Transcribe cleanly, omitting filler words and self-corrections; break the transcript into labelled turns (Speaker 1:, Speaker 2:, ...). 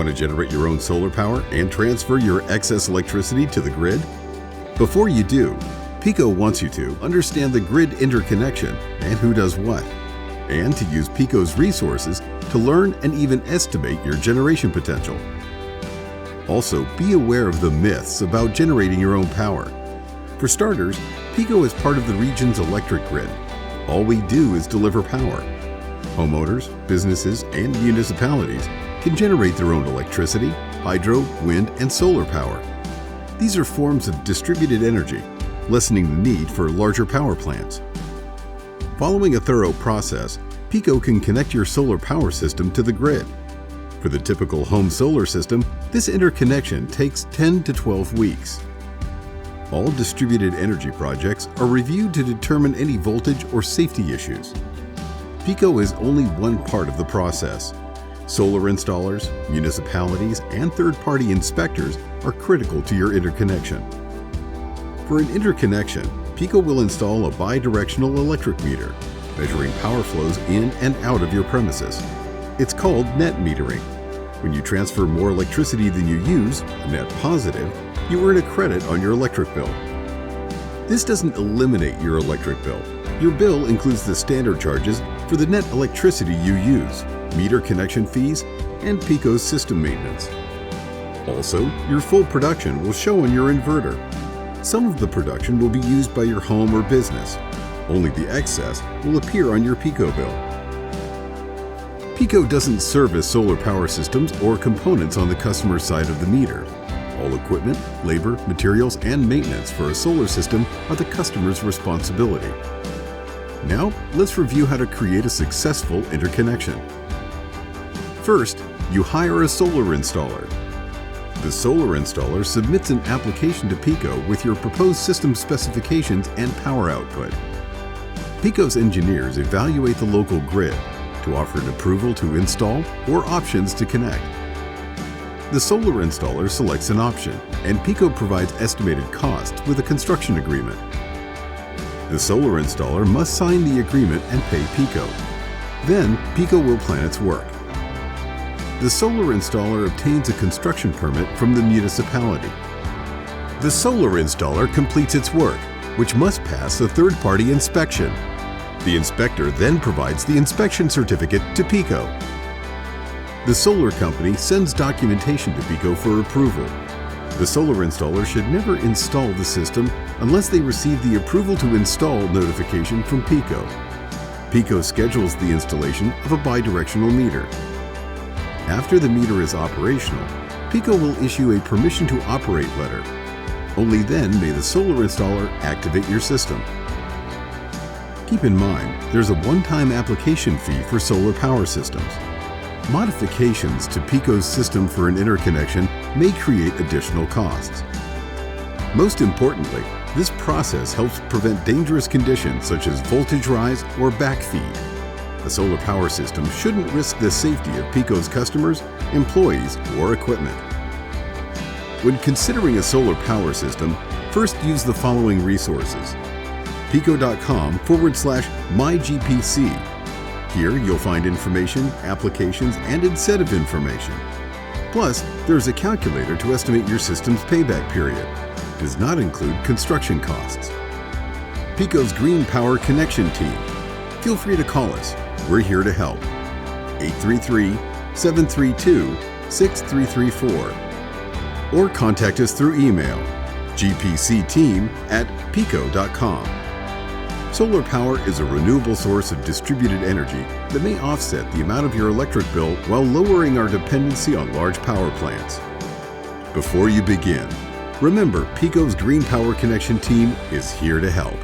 Speaker 1: Want to generate your own solar power and transfer your excess electricity to the grid? Before you do, PECO wants you to understand the grid interconnection and who does what, and to use PECO's resources to learn and even estimate your generation potential. Also, be aware of the myths about generating your own power. For starters, PECO is part of the region's electric grid. All we do is deliver power. Homeowners, businesses, and municipalities can generate their own electricity, hydro, wind, and solar power. These are forms of distributed energy, lessening the need for larger power plants. Following a thorough process, PECO can connect your solar power system to the grid. For the typical home solar system, this interconnection takes 10 to 12 weeks. All distributed energy projects are reviewed to determine any voltage or safety issues. PECO is only one part of the process. Solar installers, municipalities, and third-party inspectors are critical to your interconnection. For an interconnection, PECO will install a bidirectional electric meter, measuring power flows in and out of your premises. It's called net metering. When you transfer more electricity than you use, a net positive, you earn a credit on your electric bill. This doesn't eliminate your electric bill. Your bill includes the standard charges for the net electricity you use, meter connection fees, and PECO's system maintenance. Also, your full production will show on your inverter. Some of the production will be used by your home or business. Only the excess will appear on your PECO bill. PECO doesn't service solar power systems or components on the customer side of the meter. All equipment, labor, materials, and maintenance for a solar system are the customer's responsibility. Now, let's review how to create a successful interconnection. First, you hire a solar installer. The solar installer submits an application to PECO with your proposed system specifications and power output. PECO's engineers evaluate the local grid to offer an approval to install or options to connect. The solar installer selects an option, and PECO provides estimated costs with a construction agreement. The solar installer must sign the agreement and pay PECO. Then, PECO will plan its work. The solar installer obtains a construction permit from the municipality. The solar installer completes its work, which must pass a third-party inspection. The inspector then provides the inspection certificate to PECO. The solar company sends documentation to PECO for approval. The solar installer should never install the system unless they receive the approval to install notification from PECO. PECO schedules the installation of a bidirectional meter. After the meter is operational, PECO will issue a permission to operate letter. Only then may the solar installer activate your system. Keep in mind, there's a one-time application fee for solar power systems. Modifications to PECO's system for an interconnection may create additional costs. Most importantly, this process helps prevent dangerous conditions such as voltage rise or backfeed. A solar power system shouldn't risk the safety of PECO's customers, employees, or equipment. When considering a solar power system, first use the following resources: PECO.com/mygpc. Here you'll find information, applications, and incentive information. Plus, there's a calculator to estimate your system's payback period. It does not include construction costs. PECO's Green Power Connection Team. Feel free to call us. We're here to help. 833-732-6334. Or contact us through email, gpcteam@peco.com. Solar power is a renewable source of distributed energy that may offset the amount of your electric bill while lowering our dependency on large power plants. Before you begin, remember PECO's Green Power Connection Team is here to help.